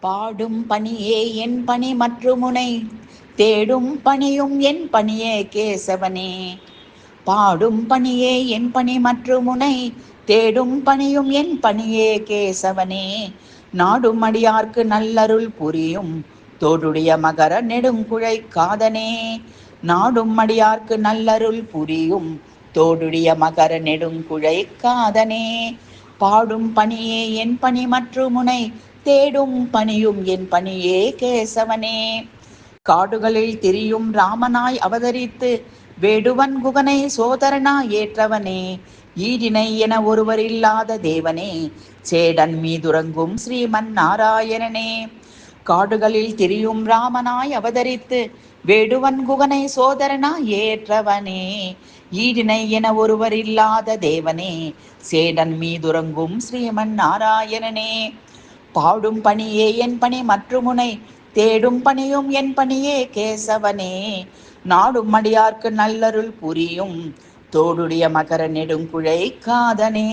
பாடும் பணியே என் பணி மற்றுமுனை தேடும் பணியும் என் பணியே கேசவனே. பாடும் பணியே என் பணி மற்றுமுனை தேடும் பணியும் என் பணியே கேசவனே. நாடும் அடியார்க்கு நல்லருள் புரியும் தோடுடைய மகர நெடுங்குழை காதனே. நாடும் அடியார்க்கு நல்லருள் புரியும் தோடுடைய மகர நெடுங்குழை காதனே. பாடும் பணியே என் பணி மற்றுமுனை தேடும் பணியும் என் பணியே கேசவனே. காடுகளில் திரியும் ராமனாய் அவதரித்து வேடுவன் குகனை சோதரனாய் ஏற்றவனே. ஈடினை என ஒருவர் இல்லாத தேவனே, சேடன் மீதுறங்கும் ஸ்ரீமன் நாராயணனே. காடுகளில் திரியும் ராமனாய் அவதரித்து வேடுவன் குகனை சோதரனாய் ஏற்றவனே. ஈடினை என ஒருவர் இல்லாத தேவனே, சேடன் மீதுறங்கும் ஸ்ரீமன் நாராயணனே. பாடும் பணியே என் பணி மற்றுமுனை தேடும் பணியும் என் பணியே கேசவனே. நாடும் அடியார்க்கு நல்லருள் புரியும் தோடுடைய மகர நெடுங்குழை காதனே.